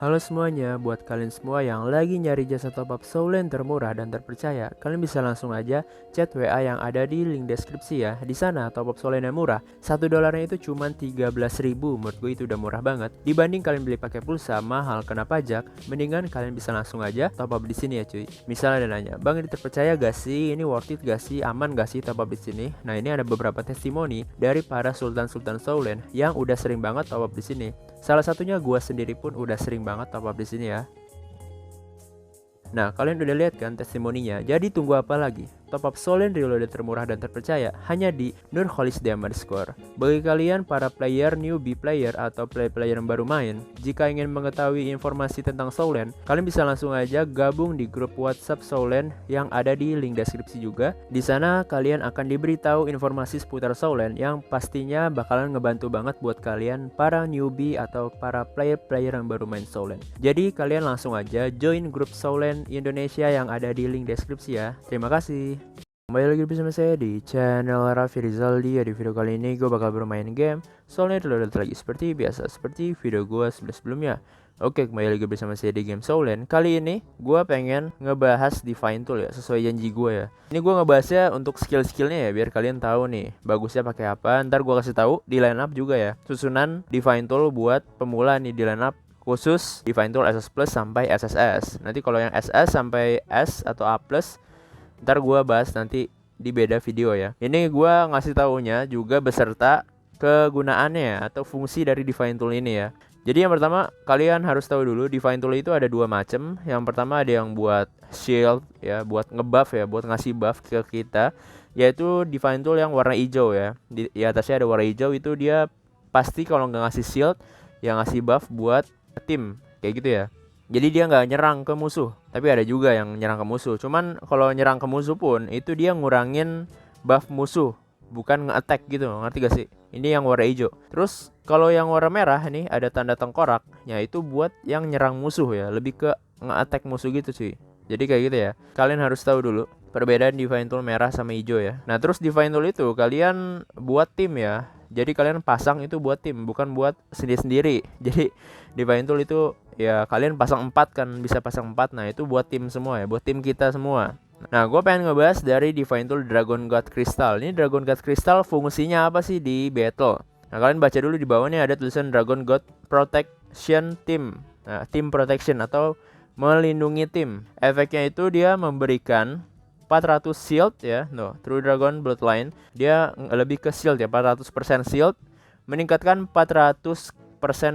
Halo semuanya, buat kalian semua yang lagi nyari jasa top up Soulend termurah dan terpercaya, kalian bisa langsung aja chat WA yang ada di link deskripsi ya. Di sana top up Soulend yang murah, $1 itu cuma 13.000. Menurut gue itu udah murah banget. Dibanding kalian beli pakai pulsa mahal kena pajak, mendingan kalian bisa langsung aja top up di sini ya cuy. Misalnya ada nanya, "Bang, ini terpercaya gak sih? Ini worth it gak sih? Aman gak sih top up di sini?" Nah, ini ada beberapa testimoni dari para sultan-sultan Soulend yang udah sering banget top up di sini. Salah satunya gua sendiri pun udah sering banget top up di sini ya. Nah, kalian udah lihat kan testimoninya? Jadi tunggu apa lagi? Top up Soulend Reloaded termurah dan terpercaya hanya di Nurholis Diamond Score. Bagi kalian para player, newbie player, atau player yang baru main, jika ingin mengetahui informasi tentang Soulend, kalian bisa langsung aja gabung di grup WhatsApp Soulend yang ada di link deskripsi juga. Di sana kalian akan diberitahu informasi seputar Soulend yang pastinya bakalan ngebantu banget buat kalian para newbie atau para player-player yang baru main Soulend. Jadi kalian langsung aja join grup Soulend Indonesia yang ada di link deskripsi ya. Terima kasih. Kembali lagi bersama saya di channel Raffi Rizaldi ya. Di video kali ini gue bakal bermain game Soulend Reloaded lagi seperti biasa, seperti video gue sebelumnya. Oke, kembali lagi bersama saya di game Soulend. Kali ini gue pengen ngebahas Divine Tool ya, sesuai janji gue ya. Ini gue ngebahasnya untuk skill-skillnya ya, biar kalian tahu nih bagusnya pakai apa. Ntar gue kasih tahu di line up juga ya, susunan Divine Tool buat pemula nih di line up khusus Divine Tool SS Plus sampai SSS. Nanti kalau yang SS sampai S atau A Plus, ntar gue bahas nanti di beda video ya. Ini gue ngasih taunya juga beserta kegunaannya atau fungsi dari Divine Tool ini ya. Jadi yang pertama kalian harus tahu dulu Divine Tool itu ada dua macam. Yang pertama ada yang buat shield ya, buat ngebuff ya, buat ngasih buff ke kita, yaitu Divine Tool yang warna hijau ya. Di atasnya ada warna hijau, itu dia pasti kalau nggak ngasih shield yang ngasih buff buat tim kayak gitu ya. Jadi dia nggak nyerang ke musuh, tapi ada juga yang nyerang ke musuh. Cuman kalau nyerang ke musuh pun itu dia ngurangin buff musuh, bukan nge-attack gitu, ngerti gak sih? Ini yang warna hijau. Terus kalau yang warna merah nih ada tanda tengkorak, ya itu buat yang nyerang musuh ya, lebih ke nge-attack musuh gitu cuy. Jadi kayak gitu ya. Kalian harus tahu dulu perbedaan Divine Tool merah sama hijau ya. Nah, terus Divine Tool itu kalian buat tim ya. Jadi kalian pasang itu buat tim, bukan buat sendiri-sendiri. Jadi Divine Tool itu ya kalian pasang 4 kan, bisa pasang 4. Nah, itu buat tim semua ya, buat tim kita semua. Nah, gue pengen ngebahas dari Divine Tool Dragon God Crystal. Ini Dragon God Crystal fungsinya apa sih di battle? Nah, kalian baca dulu di bawah nih ada tulisan Dragon God Protection Team. Nah, Team Protection atau melindungi tim. Efeknya itu dia memberikan 400 shield ya, no, True Dragon Bloodline. Dia lebih ke shield ya, 400% shield, meningkatkan 400%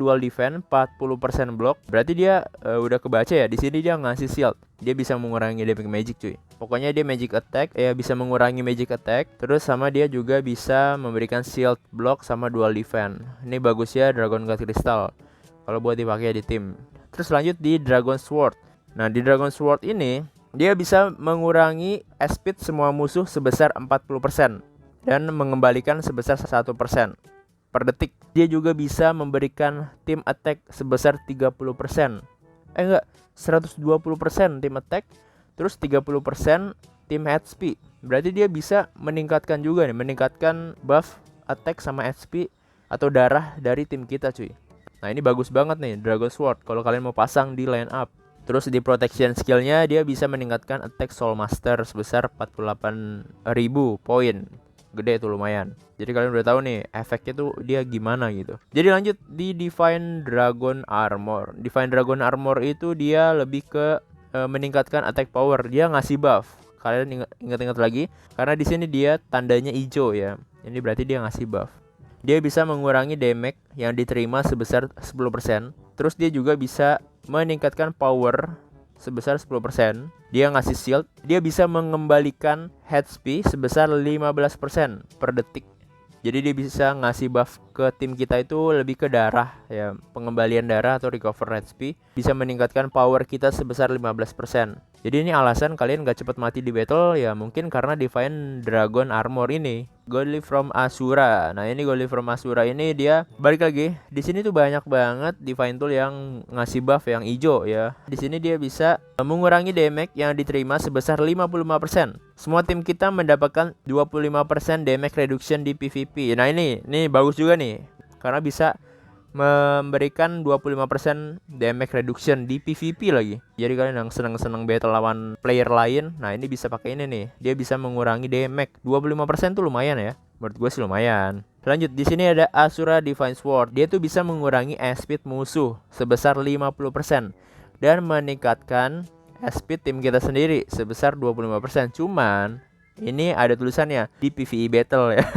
dual defense, 40% block. Berarti dia udah kebaca ya. Di sini dia ngasih shield. Dia bisa mengurangi damage magic cuy. Pokoknya dia magic attack ya, bisa mengurangi magic attack. Terus sama dia juga bisa memberikan shield, block sama dual defense. Ini bagus ya Dragon God Crystal kalau buat dipakai di tim. Terus lanjut di Dragon Sword. Nah, di Dragon Sword ini dia bisa mengurangi speed semua musuh sebesar 40% dan mengembalikan sebesar 1% per detik. Dia juga bisa memberikan team attack sebesar 30%. 120% team attack, terus 30% team HP. Berarti dia bisa meningkatkan juga nih, meningkatkan buff attack sama HP atau darah dari tim kita cuy. Nah, ini bagus banget nih Dragon Sword kalau kalian mau pasang di line up. Terus di protection skillnya dia bisa meningkatkan attack Soul Master sebesar 48.000 poin. Gede tuh lumayan. Jadi kalian udah tahu nih efeknya tuh dia gimana gitu. Jadi lanjut di Divine Dragon Armor. Divine Dragon Armor itu dia lebih ke meningkatkan attack power. Dia ngasih buff. Kalian ingat-ingat lagi karena di sini dia tandanya hijau ya. Ini berarti dia ngasih buff. Dia bisa mengurangi damage yang diterima sebesar 10%. Terus dia juga bisa meningkatkan power sebesar 10%. Dia ngasih shield. Dia bisa mengembalikan HP sebesar 15% per detik. Jadi dia bisa ngasih buff ke tim kita itu lebih ke darah ya, pengembalian darah atau recover HP. Bisa meningkatkan power kita sebesar 15%. Jadi ini alasan kalian gak cepat mati di battle ya, mungkin karena Divine Dragon Armor ini. Godly from Asura. Nah, ini Godly from Asura ini dia balik lagi. Di sini tuh banyak banget Divine Tool yang ngasih buff yang hijau ya. Di sini dia bisa mengurangi damage yang diterima sebesar 55%. Semua tim kita mendapatkan 25% damage reduction di PvP. Nah, ini bagus juga nih. Karena bisa memberikan 25% damage reduction di PvP lagi. Jadi kalian yang seneng-seneng battle lawan player lain, nah ini bisa pakai ini nih. Dia bisa mengurangi damage 25% tuh lumayan ya. Menurut gue sih lumayan. Lanjut, di sini ada Asura Divine Sword. Dia tuh bisa mengurangi speed musuh sebesar 50% dan meningkatkan speed tim kita sendiri sebesar 25%. Cuman ini ada tulisannya di PvE battle ya.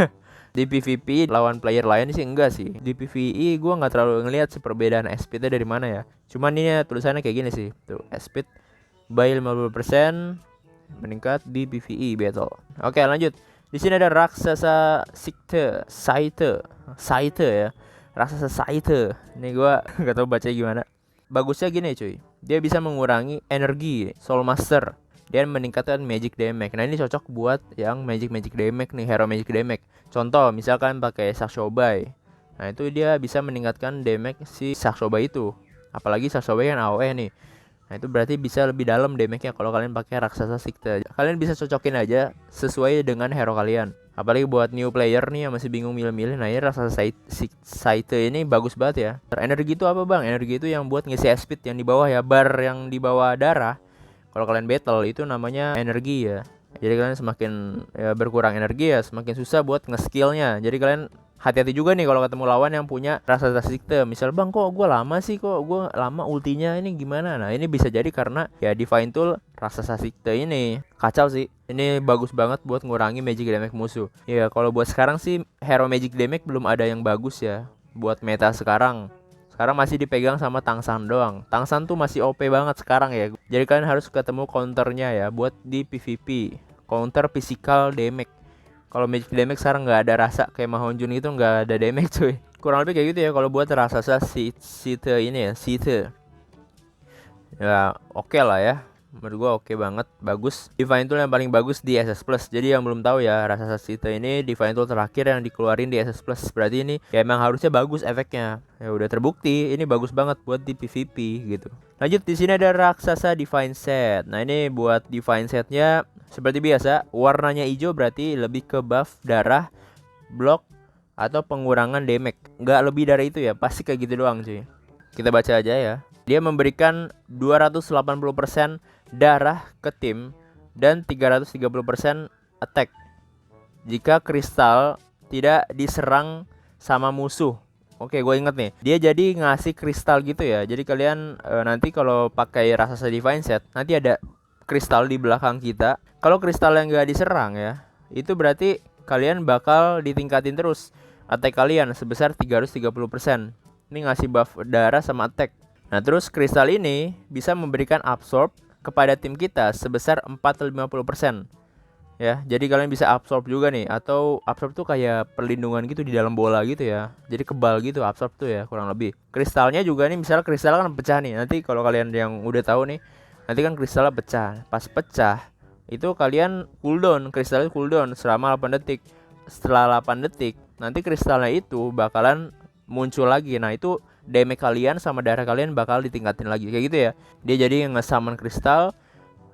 Di PvP lawan player lain sih enggak sih. Di PvE gue nggak terlalu ngelihat sih perbedaan speednya dari mana ya. Cuman ini tulisannya kayak gini sih. Tuh, speed by 50% meningkat di PvE battle. Oke, lanjut. Di sini ada raksasa Saite ya. Raksasa Saite. Ini gua enggak tahu bacanya gimana. Bagusnya gini cuy. Dia bisa mengurangi energi Soul Master dan meningkatkan magic damage. Nah, ini cocok buat yang magic damage nih, hero magic damage. Contoh, misalkan pakai Saxobai. Nah, itu dia bisa meningkatkan damage si Saxobai itu. Apalagi Saxobai kan AOE nih. Nah, itu berarti bisa lebih dalam damage-nya kalau kalian pakai raksasa Sikte. Kalian bisa cocokin aja sesuai dengan hero kalian. Apalagi buat new player nih yang masih bingung milih-milih. Nah, ini raksasa Saite ini bagus banget ya. Energi itu apa bang? Energi itu yang buat ngisi speed yang di bawah ya. Bar yang di bawah darah. Kalau kalian battle itu namanya energi ya. Jadi kalian semakin berkurang energi ya, semakin susah buat nge-skillnya. Jadi kalian hati-hati juga nih kalau ketemu lawan yang punya raksasa Sikte. Misal bang kok gue lama sih, kok gue lama ultinya ini gimana. Nah ini bisa jadi karena ya Divine Tool raksasa Sikte ini kacau sih. Ini bagus banget buat ngurangi magic damage musuh. Ya kalau buat sekarang sih hero magic damage belum ada yang bagus ya buat meta sekarang. Sekarang masih dipegang sama Tangsan doang. Tangsan tuh masih OP banget sekarang ya. Jadi kalian harus ketemu counternya ya buat di PvP. Counter physical damage. Kalau magic damage sekarang nggak ada rasa kayak Mahonjun itu nggak ada damage cuy. Kurang lebih kayak gitu ya kalau buat raksasa Site ini ya, Site. Ya oke lah ya. Menurut gua oke banget, bagus. Divine Tool yang paling bagus di SS Plus. Jadi yang belum tahu ya, raksasa Site ini Divine Tool terakhir yang dikeluarin di SS Plus. Berarti ini ya emang harusnya bagus efeknya. Ya udah terbukti, ini bagus banget buat di PvP gitu. Lanjut, di sini ada raksasa Divine Set. Nah ini buat Divine Setnya seperti biasa, warnanya hijau berarti lebih ke buff darah, block, atau pengurangan damage. Nggak lebih dari itu ya, pasti kayak gitu doang cuy. Kita baca aja ya. Dia memberikan 280% darah ke tim dan 330% attack jika kristal tidak diserang sama musuh. Oke, gue inget nih. Dia jadi ngasih kristal gitu ya. Jadi kalian nanti kalau pakai raksasa Divine Set, nanti ada kristal di belakang kita. Kalau kristal yang gak diserang ya, itu berarti kalian bakal ditingkatin terus attack kalian sebesar 330%. Ini ngasih buff darah sama attack. Nah terus kristal ini bisa memberikan absorb kepada tim kita sebesar 450%. Ya, jadi kalian bisa absorb juga nih. Atau absorb tuh kayak perlindungan gitu di dalam bola gitu ya. Jadi kebal gitu absorb tuh ya kurang lebih. Kristalnya juga nih, misalnya kristal kan pecah nih. Nanti kalau kalian yang udah tahu nih, nanti kan kristalnya pecah. Pas pecah itu kalian cooldown, kristalnya cooldown selama 8 detik. Setelah 8 detik nanti kristalnya itu bakalan muncul lagi. Nah itu damage kalian sama darah kalian bakal ditingkatin lagi kayak gitu ya. Dia jadi nge-summon kristal.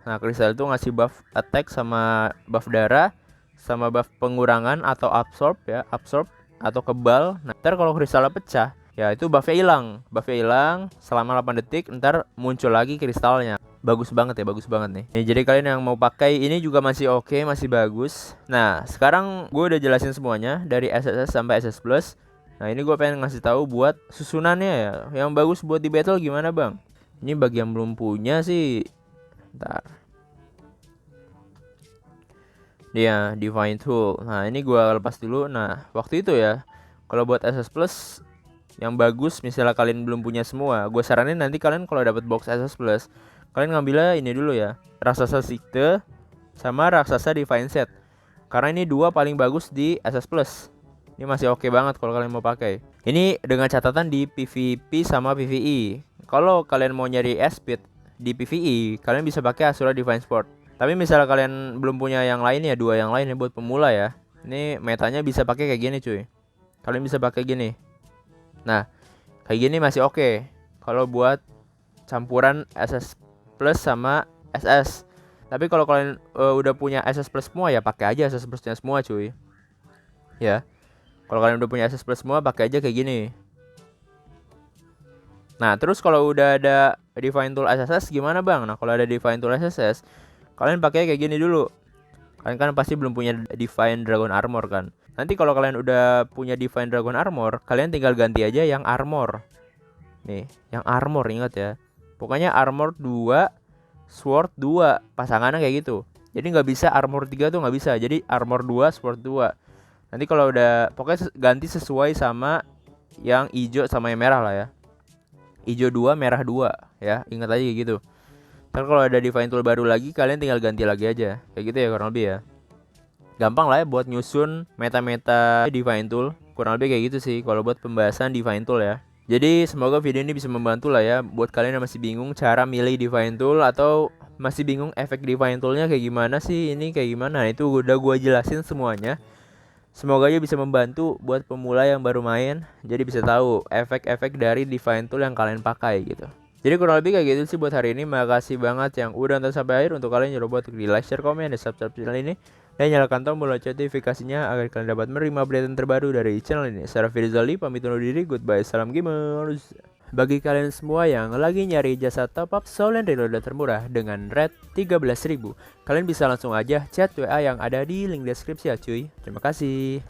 Nah kristal itu ngasih buff attack sama buff darah sama buff pengurangan atau absorb ya, absorb atau kebal. Nah ntar kalau kristalnya pecah ya itu buffnya hilang selama 8 detik, ntar muncul lagi kristalnya. Bagus banget ya, bagus banget nih. Jadi kalian yang mau pakai ini juga masih oke, masih bagus. Nah sekarang gue udah jelasin semuanya dari SSS sampai SS Plus. Nah ini gue pengen ngasih tahu buat susunannya ya, yang bagus buat di battle gimana bang. Ini bagi yang belum punya sih, ntar dia Divine Tool. Nah ini gue lepas dulu. Nah waktu itu ya, kalau buat SS Plus yang bagus, misalnya kalian belum punya semua, gue saranin nanti kalian kalau dapat box SS Plus, kalian ngambilnya ini dulu ya, raksasa Sikte sama raksasa Divine Set. Karena ini dua paling bagus di SS Plus. Ini masih oke banget kalau kalian mau pakai. Ini dengan catatan di PvP sama PvE. Kalau kalian mau nyari speed di PvE, kalian bisa pakai Asura Divine Sport. Tapi misalnya kalian belum punya yang lain ya, dua yang lain ya buat pemula ya. Ini metanya bisa pakai kayak gini cuy. Kalian bisa pakai gini. Nah, kayak gini masih oke. Kalau buat campuran SS Plus sama SS. Tapi kalau kalian udah punya SS Plus semua ya pakai aja SS Plusnya semua cuy. Ya. Kalau kalian udah punya SS Plus semua pakai aja kayak gini. Nah, terus kalau udah ada Divine Tool SSS gimana bang? Nah, kalau ada Divine Tool SSS, kalian pakai kayak gini dulu. Kalian kan pasti belum punya Divine Dragon Armor kan. Nanti kalau kalian udah punya Divine Dragon Armor, kalian tinggal ganti aja yang Armor. Nih, yang Armor ingat ya. Pokoknya Armor 2, Sword 2, pasangannya kayak gitu. Jadi nggak bisa Armor 3 tuh nggak bisa. Jadi Armor 2, Sword 2. Nanti kalau udah, pokoknya ganti sesuai sama yang hijau sama yang merah lah ya. Hijau 2, merah 2 ya. Ingat aja kayak gitu. Ntar kalau ada Divine Tool baru lagi, kalian tinggal ganti lagi aja. Kayak gitu ya kurang lebih ya. Gampang lah ya buat nyusun meta-meta Divine Tool. Kurang lebih kayak gitu sih kalau buat pembahasan Divine Tool ya. Jadi semoga video ini bisa membantu lah ya buat kalian yang masih bingung cara milih Divine Tool atau masih bingung efek Divine Toolnya kayak gimana sih, ini kayak gimana. Nah, itu udah gue jelasin semuanya. Semoga aja bisa membantu buat pemula yang baru main, jadi bisa tahu efek-efek dari Divine Tool yang kalian pakai gitu. Jadi kurang lebih kayak gitu sih buat hari ini. Makasih banget yang udah nonton sampai akhir. Untuk kalian jangan lupa untuk di like, share, komen, dan subscribe channel ini, dan nyalakan tombol lonceng notifikasinya agar kalian dapat menerima berita terbaru dari channel ini. Saya Firzali pamit undur diri. Goodbye, salam gamers. Bagi kalian semua yang lagi nyari jasa top up Soul Reloaded termurah dengan rate 13.000, kalian bisa langsung aja chat WA yang ada di link deskripsi ya cuy. Terima kasih.